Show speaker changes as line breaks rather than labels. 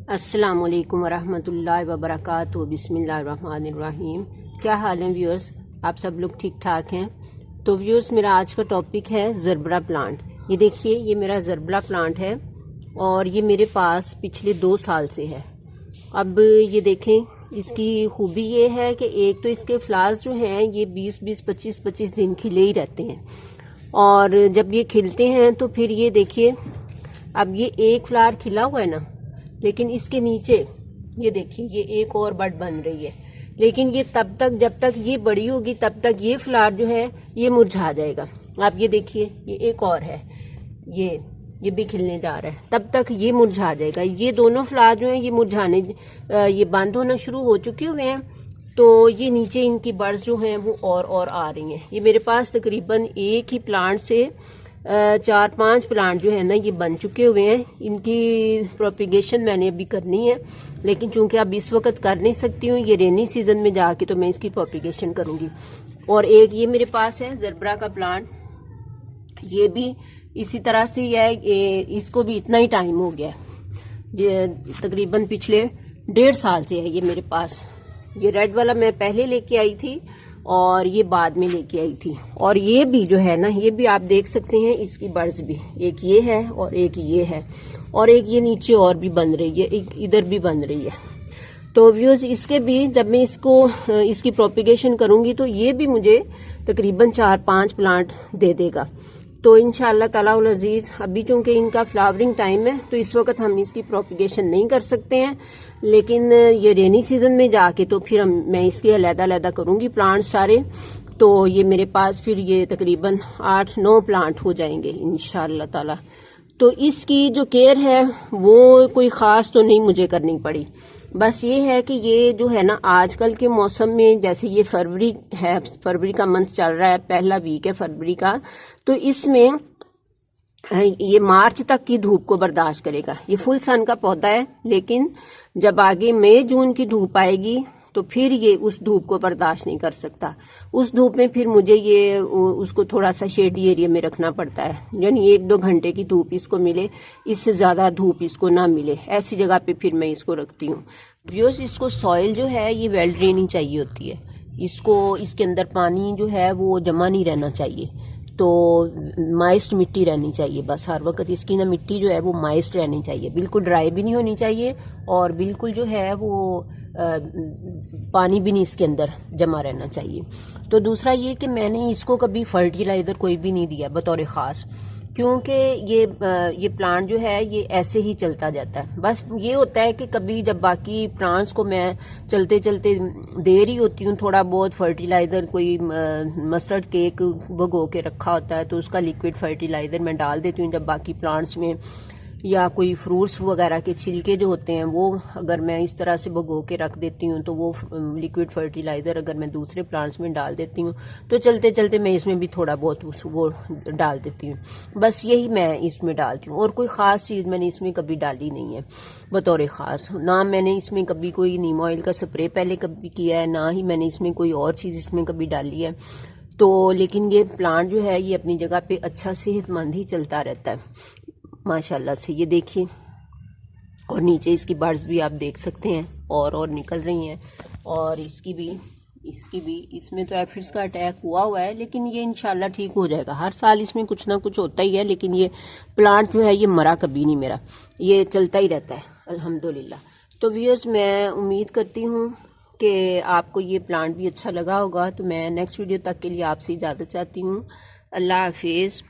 अस्सलामुअलैकुम वरहमतुल्लाहि वबरकातुहू। बिस्मिल्लाहिर्रहमानिर्रहीम। क्या हाल है व्यूअर्स, आप सब लोग ठीक ठाक हैं? तो व्यूअर्स, मेरा आज का टॉपिक है ज़रबरा प्लांट। ये देखिए, ये मेरा ज़रबरा प्लांट है और ये मेरे पास पिछले 2 साल से है। अब ये देखें, इसकी खूबी ये है कि एक तो इसके फ्लावर्स जो हैं ये 20-20, 25-25 दिन खिले ही रहते हैं और जब ये खिलते हैं तो फिर ये देखिए, अब ये एक फ्लावर खिला हुआ है ना, लेकिन इसके नीचे ये देखिए ये एक और बड बन रही है। लेकिन ये तब तक, जब तक ये बड़ी होगी तब तक ये फ्लावर जो है ये मुरझा जाएगा। आप ये देखिए, ये एक और है, ये भी खिलने जा रहा है, तब तक ये मुरझा जाएगा। ये दोनों फ्लावर जो हैं ये मुरझाने, ये बंद होना शुरू हो चुके हुए हैं। तो ये नीचे इनकी बड्स जो हैं वो और आ रही हैं। ये मेरे पास तकरीबन एक ही प्लांट से 4-5 प्लांट जो है ना ये बन चुके हुए हैं। इनकी प्रोपिगेशन मैंने अभी करनी है, लेकिन चूंकि अब इस वक्त कर नहीं सकती हूँ, ये रेनी सीजन में जाके तो मैं इसकी प्रोपिगेशन करूँगी। और एक ये मेरे पास है ज़रबरा का प्लांट, ये भी इसी तरह से ही है। इसको भी इतना ही टाइम हो गया है, ये तकरीबन पिछले 1.5 साल से है ये मेरे पास। ये रेड वाला मैं पहले लेके आई थी और ये बाद में लेके आई थी। और ये भी जो है ना, ये भी आप देख सकते हैं, इसकी बर्ड्स भी एक ये है और एक ये है और एक ये नीचे और भी बन रही है, एक इधर भी बन रही है। तो व्यूअर्स, इसके भी जब मैं इसकी प्रोपिगेशन करूंगी तो ये भी मुझे तकरीबन 4-5 प्लांट दे देगा। तो इंशाअल्लाह ताला उल अजीज, अभी चूंकि इनका फ्लावरिंग टाइम है तो इस वक्त हम इसकी प्रोपिगेशन नहीं कर सकते हैं, लेकिन ये रेनी सीजन में जाके तो फिर मैं इसके अलग-अलग करूंगी प्लांट सारे। तो ये मेरे पास फिर ये तकरीबन 8-9 प्लांट हो जाएंगे इंशाअल्लाह ताला। तो इसकी जो केयर है वो कोई ख़ास तो नहीं मुझे करनी पड़ी। बस ये है कि ये जो है ना, आजकल के मौसम में, जैसे ये फरवरी है, फरवरी का मंथ चल रहा है, पहला वीक है फरवरी का, तो इसमें ये मार्च तक की धूप को बर्दाश्त करेगा। ये फुल सन का पौधा है, लेकिन जब आगे मई जून की धूप आएगी तो फिर ये उस धूप को बर्दाश्त नहीं कर सकता। उस धूप में फिर मुझे ये उसको थोड़ा सा शेडी एरिया में रखना पड़ता है, यानी 1-2 घंटे की धूप इसको मिले, इससे ज़्यादा धूप इसको ना मिले, ऐसी जगह पे फिर मैं इसको रखती हूँ। व्यूअर्स, इसको सॉइल जो है ये वेल ड्रेनिंग चाहिए होती है। इसको, इसके अंदर पानी जो है वो जमा नहीं रहना चाहिए, तो माइस्ट मिट्टी रहनी चाहिए। बस हर वक्त इसकी ना मिट्टी जो है वो माइस्ट रहनी चाहिए, बिल्कुल ड्राई भी नहीं होनी चाहिए और बिल्कुल जो है वो पानी भी नहीं इसके अंदर जमा रहना चाहिए। तो दूसरा ये कि मैंने इसको कभी फर्टिलाइज़र कोई भी नहीं दिया बतौर ख़ास, क्योंकि ये प्लांट जो है ये ऐसे ही चलता जाता है। बस ये होता है कि कभी जब बाकी प्लांट्स को मैं चलते चलते दे रही होती हूँ थोड़ा बहुत फर्टिलाइज़र, कोई मस्टर्ड केक भिगो के रखा होता है तो उसका लिक्विड फर्टिलाइज़र मैं डाल देती हूँ जब बाकी प्लांट्स में, या कोई फ्रूट्स वगैरह के छिलके जो होते हैं वो अगर मैं इस तरह से भिगो के रख देती हूँ तो वो लिक्विड फर्टिलाइज़र अगर मैं दूसरे प्लांट्स में डाल देती हूँ तो चलते चलते मैं इसमें भी थोड़ा बहुत वो डाल देती हूँ। बस यही मैं इसमें डालती हूँ और कोई ख़ास चीज़ मैंने इसमें कभी डाली नहीं है बतौर ख़ास। ना मैंने इसमें कभी कोई नीम ऑयल का स्प्रे पहले कभी किया है, ना ही मैंने इसमें कोई और चीज़ इसमें कभी डाली है। तो लेकिन ये प्लांट जो है ये अपनी जगह पे अच्छा सेहतमंद ही चलता रहता है माशाल्लाह से। ये देखिए, और नीचे इसकी बर्ड्स भी आप देख सकते हैं और निकल रही हैं। और इसकी भी इसमें तो एफिड्स का अटैक हुआ है, लेकिन ये इंशाल्लाह ठीक हो जाएगा। हर साल इसमें कुछ ना कुछ होता ही है, लेकिन ये प्लांट जो है ये मरा कभी नहीं मेरा, ये चलता ही रहता है अल्हम्दुलिल्लाह। तो व्यूअर्स, मैं उम्मीद करती हूँ कि आपको ये प्लांट भी अच्छा लगा होगा। तो मैं नेक्स्ट वीडियो तक के लिए आपसे इजाज़त चाहती हूँ। अल्लाह हाफिज़।